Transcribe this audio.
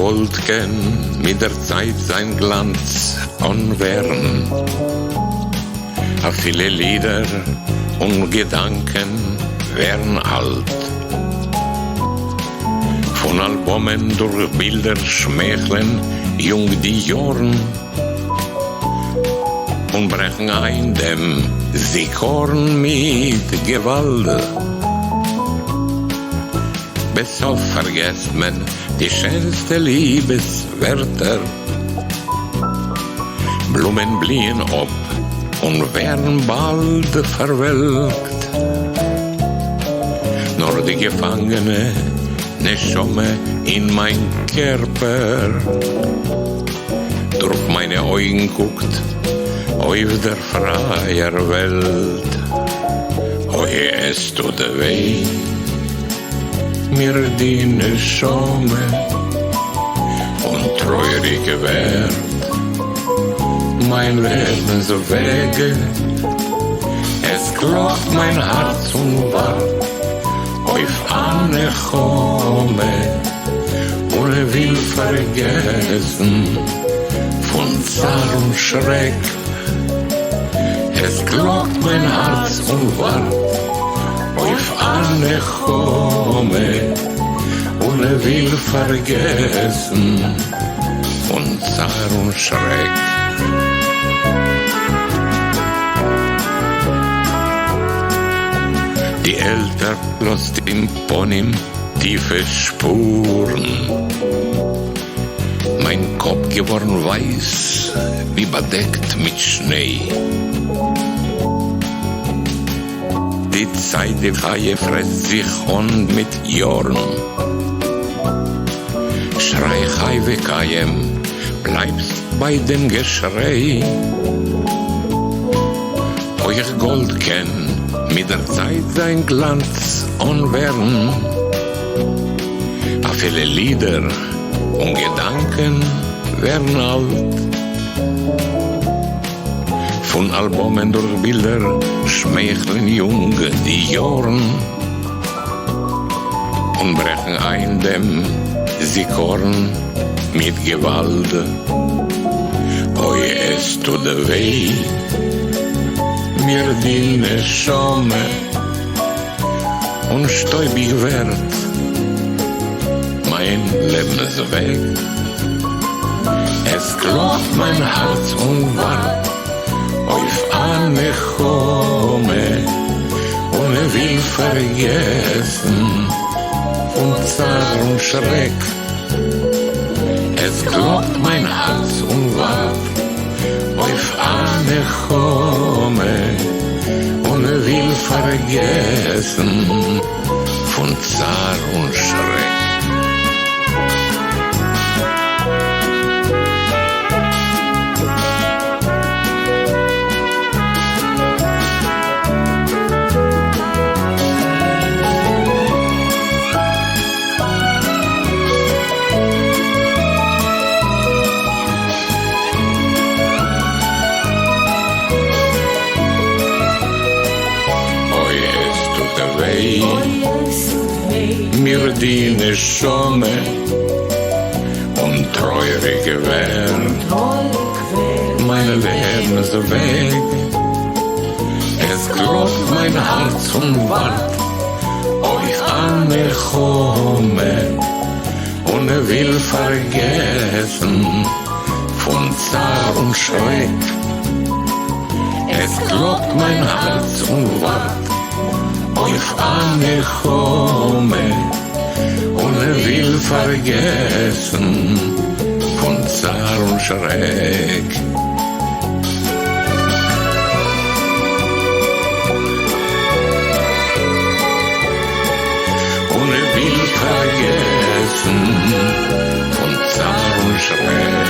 Gold kennt mit der Zeit sein Glanz und Wärm. A viele Lieder und Gedanken werden alt. Von Albumen durch Bilder schmächeln jung die Jorn und brechen ein dem Sikorn mit Gewalt. Bis auf vergesst man die schönste Liebeswörter. Blumen blühen ab und werden bald verwelkt. Nur die Gefangene Neshome in mein Körper durch meine Augen guckt auf der freier Welt. Oh, es tut weh, mir die Neshome und treurig wird mein Lebenswege. Es klopft mein Herz und wart auf eine Chome und will vergessen von Zar und Schreck. Es klopft mein Herz und wart auf eine Chome und will vergessen von Zar und Schreck. Die Eltern lässt im Ponym tiefe Spuren. Mein Kopf geworden weiß, wie bedeckt mit Schnee. Die Zeit, die Haie frisst sich und mit Jorn. Schrei Chai Kayem, bleibst bei dem Geschrei. Euch Gold kennt mit der Zeit sein Glanz und Wärm. A viele Lieder und Gedanken werden alt. Von Albumen durch Bilder schmeicheln jung die Jorn und brechen ein dem Sikorn mit Gewalt. Oh, es tut weh, mir die Neshome und stäubig wird mein Lebensweg. Es klopft mein Herz und wart auf eine Chome und will vergessen von Zar und Schreck. Es klopft mein Herz und wart auf eine Chome und will vergessen von Zar und Schreck. Mir die Neshome und treurig wird mein Lebensweg. Es klopft mein Herz und wart auf eine Chome und will vergessen von Zar und Schreck. Es klopft mein Herz und wart auf eine Chome und will vergessen von Zar und Schreck. Und will vergessen von Zar und Schreck.